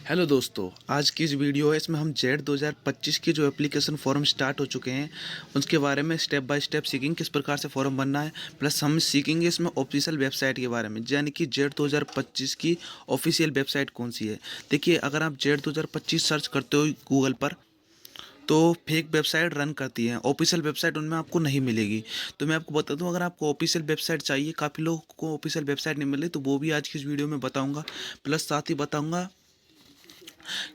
Hello दोस्तों, आज की जो वीडियो है इसमें हम जेड 2025 की जो एप्लीकेशन फॉर्म स्टार्ट हो चुके हैं उसके बारे में स्टेप बाय स्टेप सीखेंगे किस प्रकार से फॉर्म बनना है। प्लस हम सीखेंगे इसमें ऑफिशियल वेबसाइट के बारे में, यानी कि जेड 2025 की ऑफिशियल वेबसाइट कौन सी है। देखिए, अगर आप जेड 2025 सर्च करते हो गूगल पर तो फेक वेबसाइट रन करती हैं, ऑफिशियल वेबसाइट उनमें आपको नहीं मिलेगी। तो मैं आपको बता दूं, अगर आपको ऑफिशियल वेबसाइट चाहिए, काफ़ी लोगों को ऑफिशियल वेबसाइट नहीं मिली, तो वो भी आज की इस वीडियो में बताऊंगा। प्लस साथ ही बताऊंगा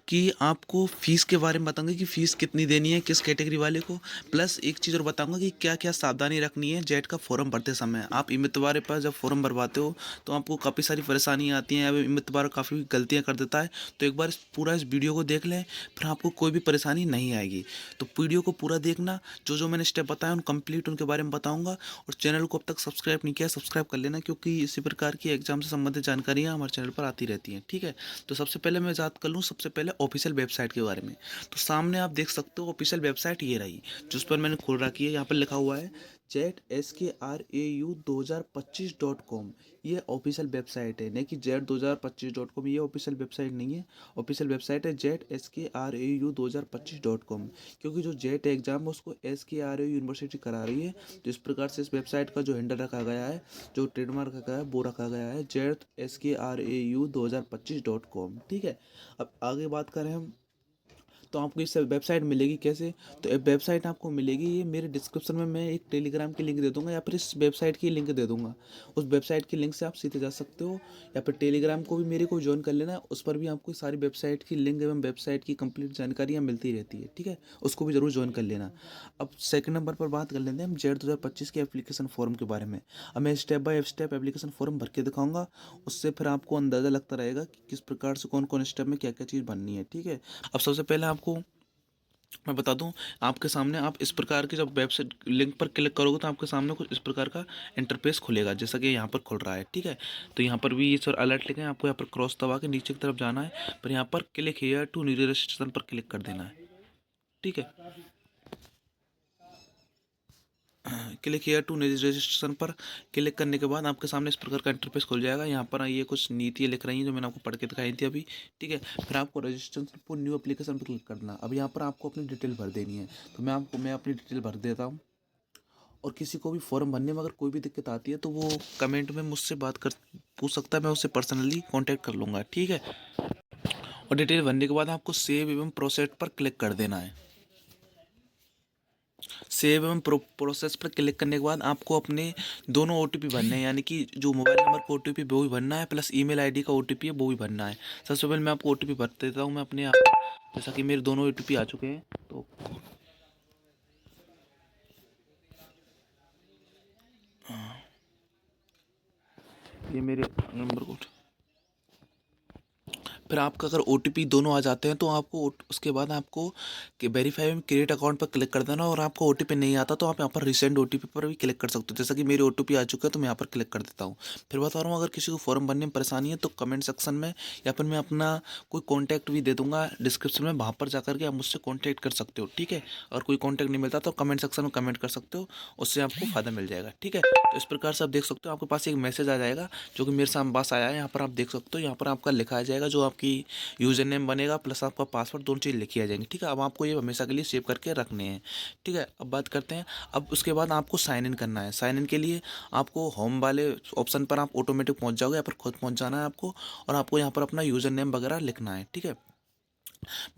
कि आपको फ़ीस के बारे में बताऊंगा कि फ़ीस कितनी देनी है किस कैटेगरी वाले को। प्लस एक चीज़ और बताऊंगा कि क्या क्या सावधानी रखनी है जेट का फॉर्म भरते समय। आप उम्मीदवार पर जब फॉर्म भरवाते हो तो आपको काफ़ी सारी परेशानियाँ आती हैं, अब उम्मीदवार काफ़ी गलतियाँ कर देता है। तो एक बार पूरा इस वीडियो को देख लें, फिर आपको कोई भी परेशानी नहीं आएगी। तो वीडियो को पूरा देखना, जो जो मैंने स्टेप बताया उन कंप्लीट उनके बारे में बताऊंगा। और चैनल को अब तक सब्सक्राइब नहीं किया, सब्सक्राइब कर लेना, क्योंकि इसी प्रकार की एग्जाम से संबंधित जानकारियाँ हमारे चैनल पर आती रहती हैं। ठीक है, तो सबसे पहले मैं बात कर लूँ सबसे पहले ऑफिशियल वेबसाइट के बारे में। तो सामने आप देख सकते हो ऑफिशियल वेबसाइट ये रही, जिस पर मैंने खोल रखी है। यहाँ पर लिखा हुआ है JETSKRAU2025.com। ये ऑफिशियल वेबसाइट है, नहीं कि JET2025.com। ये ऑफिशियल वेबसाइट नहीं है, ऑफिशियल वेबसाइट है JETSKRAU2025.com। क्योंकि जो जेट एग्जाम है उसको SKRAU यूनिवर्सिटी करा रही है। तो इस प्रकार से इस वेबसाइट का जो हैंडल रखा गया है, जो ट्रेडमार्क रखा है, वो रखा गया है JETSKRAU2025.com। ठीक है, अब आगे बात करें हम, तो आपको इस वेबसाइट मिलेगी कैसे। तो ये वेबसाइट आपको मिलेगी, ये मेरे डिस्क्रिप्शन में मैं एक टेलीग्राम की लिंक दे दूंगा, या फिर इस वेबसाइट की लिंक दे दूंगा। उस वेबसाइट की लिंक से आप सीधे जा सकते हो, या फिर टेलीग्राम को भी मेरे को ज्वाइन कर लेना, उस पर भी आपको सारी वेबसाइट की लिंक एवं वेबसाइट की कंप्लीट जानकारियाँ मिलती रहती है। ठीक है, उसको भी जरूर ज्वाइन कर लेना। अब सेकंड नंबर पर बात कर लेते हैं हम जेड 2025 के एप्लीकेशन फॉर्म के बारे में। अब मैं step by step application form भर के दिखाऊंगा, उससे फिर आपको अंदाज़ा लगता रहेगा कि किस प्रकार से कौन कौन स्टेप में क्या क्या चीज़ बननी है। ठीक है, अब सबसे पहले आपको मैं बता दूं, आपके सामने आप इस प्रकार की जब वेबसाइट लिंक पर क्लिक करोगे तो आपके सामने कुछ इस प्रकार का इंटरफेस खुलेगा, जैसा कि यहाँ पर खुल रहा है। ठीक है, तो यहाँ पर भी ये सर अलर्ट लिखे हैं, आपको यहाँ पर क्रॉस दबा के नीचे की तरफ जाना है, पर यहाँ पर click here to new registration पर क्लिक कर देना है। ठीक है, क्लिक हियर टू रजिस्ट्रेशन पर क्लिक करने के बाद आपके सामने इस प्रकार का इंटरफेस खुल जाएगा। यहाँ पर ये कुछ नीतियाँ लिख रही हैं जो मैंने आपको पढ़ के दिखाई थी अभी। ठीक है, फिर आपको रजिस्ट्रेशन फॉर न्यू एप्लीकेशन पर क्लिक करना। अब यहाँ पर आपको अपनी डिटेल भर देनी है, तो मैं अपनी डिटेल भर देता हूँ। और किसी को भी फॉर्म भरने में अगर कोई भी दिक्कत आती है तो वो कमेंट में मुझसे बात कर पूछ सकता है, मैं उससे पर्सनली कांटेक्ट कर लूँगा। ठीक है, और डिटेल भरने के बाद आपको सेव एवं प्रोसेस पर क्लिक कर देना है। सेव एवं प्रोसेस पर क्लिक करने के बाद आपको अपने दोनों ओटीपी भरने हैं, यानी कि जो मोबाइल नंबर का ओटीपी वो भी भरना है, प्लस ईमेल आईडी का ओटीपी है वो भी भरना है। सबसे पहले मैं आपको ओटीपी भर देता हूँ मैं अपने आप, जैसा कि मेरे दोनों ओटीपी आ चुके हैं। तो ये मेरे नंबर को, फिर आपका अगर ओ दोनों आ जाते हैं तो आपको उसके बाद आपको कि वेरीफाई में क्रिएट अकाउंट पर क्लिक कर देना। और आपको ओ नहीं आता तो आप यहाँ पर रिसेंड ओ पर भी क्लिक कर सकते हो, जैसा कि मेरे ओ आ चुका है तो मैं यहाँ पर क्लिक कर देता हूँ। फिर बता रहा हूँ, अगर किसी को फॉर्म भरने में परेशानी है तो कमेंट सेक्शन में या फिर मैं अपना कोई कॉन्टैक्ट भी दे दूँगा डिस्क्रिप्शन में, वहाँ पर जाकर के आप मुझसे कॉन्टैक्ट कर सकते हो। ठीक है, और कोई कॉन्टैक्ट नहीं मिलता तो कमेंट सेक्शन में कमेंट कर सकते हो, उससे आपको फ़ायदा मिल जाएगा। ठीक है, तो इस प्रकार से आप देख सकते हो आपके पास एक मैसेज आ जाएगा जो कि मेरे सामने पास आया है। यहाँ पर आप देख सकते हो, यहाँ पर आपका लिखा आ जाएगा जो आपकी यूज़र नेम बनेगा प्लस आपका पासवर्ड, दोनों चीज़ लिखी आ जाएंगी। ठीक है, अब आपको ये हमेशा के लिए सेव करके रखने हैं। ठीक है, अब बात करते हैं, अब उसके बाद आपको साइन इन करना है। साइन इन के लिए आपको होम वाले ऑप्शन पर आप ऑटोमेटिक पहुंच जाओगे, यहाँ पर खुद पहुंच जाना है आपको, और आपको यहाँ पर अपना यूज़र नेम वगैरह लिखना है। ठीक है,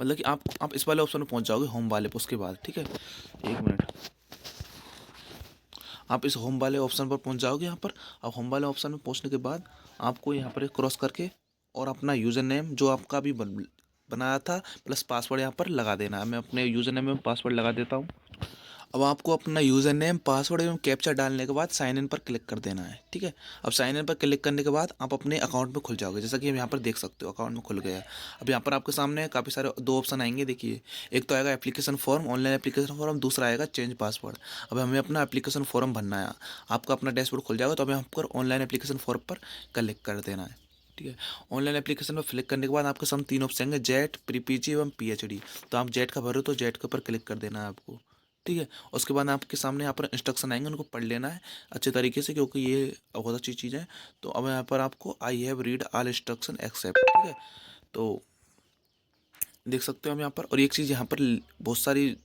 मतलब कि आप इस वाले ऑप्शन में पहुंच जाओगे, होम वाले पर, उसके बाद। ठीक है, एक मिनट, आप इस होम वाले ऑप्शन पर पहुंच जाओगे। यहाँ पर अब होम वाले ऑप्शन में पहुंचने के बाद आपको यहाँ पर क्रॉस करके और अपना यूज़र नेम जो आपका भी बनाया था प्लस पासवर्ड यहाँ पर लगा देना है। मैं अपने यूज़र नेम में पासवर्ड लगा देता हूँ। अब आपको अपना यूज़र नेम पासवर्ड एवं कैप्चा डालने के बाद साइन इन पर क्लिक कर देना है। ठीक है, अब साइन इन पर क्लिक करने के बाद आप अपने अकाउंट में खुल जाओगे, जैसा कि हम यहाँ पर देख सकते हो अकाउंट में खुल गया। अब यहाँ पर आपके सामने काफ़ी सारे दो ऑप्शन आएंगे, देखिए, एक तो आएगा application form, online application form, दूसरा आएगा चेंज पासवर्ड। अब हमें अपना एप्लीकेशन फॉर्म भरना है, आपका अपना डैशबोर्ड खुल जाएगा, तो अब यहाँ पर ऑनलाइन एप्लीकेशन फॉर्म पर क्लिक कर देना है। ठीक है, ऑनलाइन एप्लीकेशन पर क्लिक करने के बाद आपके सामने तीन ऑप्शन है, जेट, प्री पीजी एवं पीएचडी। तो आप जेट का भरो तो जेट के ऊपर क्लिक कर देना है आपको। ठीक है, उसके बाद आपके सामने यहाँ पर इंस्ट्रक्शन आएंगे, उनको पढ़ लेना है अच्छे तरीके से, क्योंकि ये बहुत अच्छी चीज़ है। तो अब यहाँ पर आपको I have read all instruction accept. ठीक है, तो देख सकते हो हम यहाँ पर। और एक चीज़ यहाँ पर बहुत सारी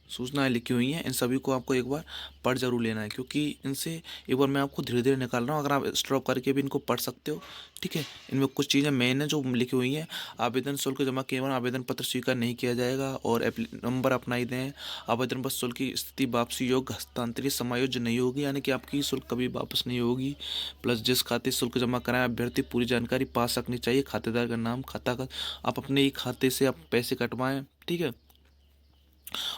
सूचनाएं लिखी हुई हैं, इन सभी को आपको एक बार पढ़ जरूर लेना है, क्योंकि इनसे एक बार मैं आपको धीरे धीरे निकाल रहा हूँ, अगर आप स्टॉप करके भी इनको पढ़ सकते हो। ठीक है, इनमें कुछ चीज़ें मेन है जो लिखी हुई हैं। आवेदन शुल्क जमा किए बिना आवेदन पत्र स्वीकार नहीं किया जाएगा, और नंबर अपना ही दें। आवेदन पत्र शुल्क की स्थिति वापसी योग्य हस्तांतरित समायोज्य नहीं होगी, यानी कि आपकी शुल्क कभी वापस नहीं होगी। प्लस जिस खाते से शुल्क जमा कराएं अभ्यर्थी पूरी जानकारी पा सकनी चाहिए, खातेदार का नाम, खाता का, आप अपने ही खाते से आप पैसे कटवाएं। ठीक है,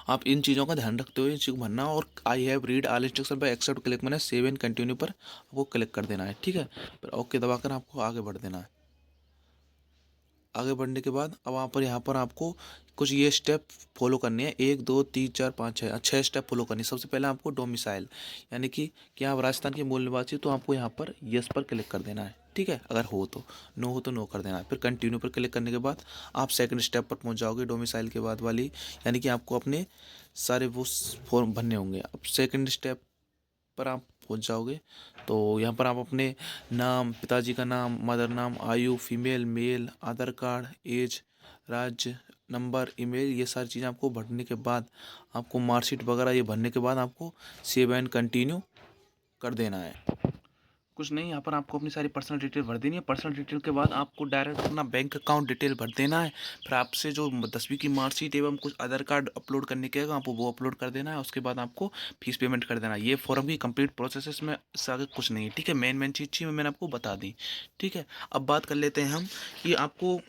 आप इन चीज़ों का ध्यान रखते हुए इन चीज़ को भरना। और आई हैव रीड ऑल इंस्ट्रक्शन पर एक्सेप्ट क्लिक मैंने सेव एंड कंटिन्यू पर आपको क्लिक कर देना है। ठीक है, फिर ओके दबाकर आपको आगे बढ़ देना है। आगे बढ़ने के बाद अब यहाँ पर आपको कुछ ये स्टेप फॉलो करने हैं, 1 2 3 4 5 6 6 स्टेप फॉलो करनी है। सबसे पहले आपको डोमिसाइल, यानी कि क्या आप राजस्थान के मूल निवासी, तो आपको यहाँ पर यस पर क्लिक कर देना है। ठीक है, अगर हो तो, नो हो तो नो कर देना है। फिर कंटिन्यू पर क्लिक करने के बाद आप सेकंड स्टेप पर पहुँच जाओगे, डोमिसाइल के बाद वाली, यानी कि आपको अपने सारे वो फॉर्म भरने होंगे। अब सेकंड स्टेप पर आप पहुंच जाओगे, तो यहाँ पर आप अपने नाम, पिताजी का नाम, मदर नाम, आयु, फीमेल, मेल, आधार कार्ड, एज, राज्य, नंबर, ईमेल, ये सारी चीज़ें आपको भरने के बाद आपको मार्कशीट वगैरह ये भरने के बाद आपको सेव एंड कंटिन्यू कर देना है। कुछ नहीं, यहाँ पर आपको अपनी सारी पर्सनल डिटेल भर देनी है। पर्सनल डिटेल के बाद आपको डायरेक्ट अपना बैंक अकाउंट डिटेल भर देना है। फिर आपसे जो 10वीं की मार्कशीट एवं कुछ आधार कार्ड अपलोड करने के आपको वो अपलोड कर देना है। उसके बाद आपको फीस पेमेंट कर देना है। ये फॉर्म की कंप्लीट प्रोसेस है, इसमें इससे आगे कुछ नहीं है। ठीक है, मेन चीज़ थी मैंने आपको बता दी। ठीक है, अब बात कर लेते हैं हम कि आपको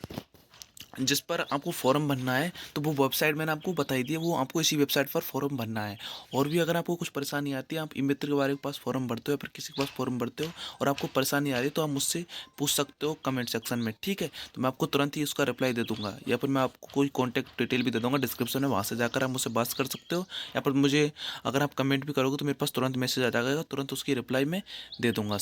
जिस पर आपको फॉर्म भरना है, तो वो वेबसाइट मैंने आपको बताई दी है, वो आपको इसी वेबसाइट पर फॉर्म भरना है। और भी अगर आपको कुछ परेशानी आती है, आप ई मित्र के बारे के पास फॉर्म भरते हो या फिर किसी के पास फॉर्म भरते हो और आपको परेशानी आ रही है, तो आप मुझसे पूछ सकते हो कमेंट सेक्शन में। ठीक है, तो मैं आपको तुरंत ही उसका रिप्लाई दे दूंगा, या फिर मैं आपको कोई कॉन्टैक्ट डिटेल भी दे दूंगा डिस्क्रिप्शन में, वहाँ से जाकर आप मुझसे बात कर सकते हो। या फिर मुझे अगर आप कमेंट भी करोगे तो मेरे पास तुरंत मैसेज आ जाएगा, तुरंत उसकी रिप्लाई मैं दे दूंगा।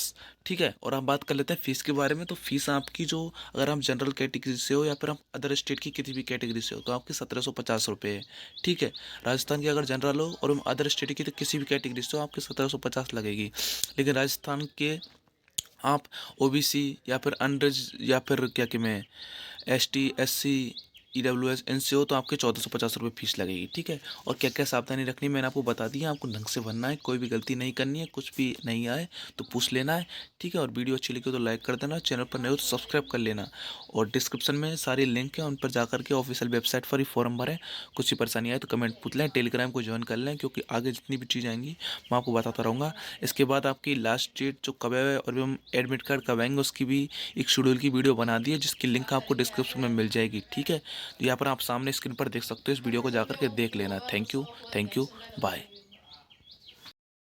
ठीक है, और आप बात कर लेते हैं फीस के बारे में। तो फीस आपकी जो, अगर आप जनरल कैटेगरी से हो या फिर आप अदर स्टेट की किसी भी कैटेगरी से हो, तो आपकी 1750 रुपये है। ठीक है, राजस्थान की अगर जनरल हो और अदर स्टेट की तो किसी भी कैटेगरी से हो, आपकी 1750 लगेगी। लेकिन राजस्थान के आप ओबीसी या फिर अनरिज या फिर क्या कि मैं एसटी, एससी, ईडब्ल्यूएस, इनसे हो, तो आपके 1450 रुपये फीस लगेगी। ठीक है, और क्या क्या सावधानी रखनी मैंने आपको बता दी है। आपको ढंग से भरना है, कोई भी गलती नहीं करनी है, कुछ भी नहीं आए तो पूछ लेना है। ठीक है, और वीडियो अच्छी लगी तो लाइक कर देना, चैनल पर नए हो तो सब्सक्राइब कर लेना। और डिस्क्रिप्शन में सारी लिंक है, उन पर जाकर के ऑफिशियल वेबसाइट पर ही फॉर्म भरें। कुछ भी परेशानी आए तो कमेंट पूछ लें, टेलीग्राम को ज्वाइन कर लें, क्योंकि आगे जितनी भी चीज़ आएंगी मैं आपको बताता रहूँगा। इसके बाद आपकी लास्ट डेट जो कब है और हम एडमिट कार्ड कब आएंगे, उसकी भी एक शेड्यूल की वीडियो बना दी है, जिसकी लिंक आपको डिस्क्रिप्शन में मिल जाएगी। ठीक है, तो यहाँ पर आप सामने स्क्रीन पर देख सकते हो, इस वीडियो को जाकर के देख लेना। Thank you, bye.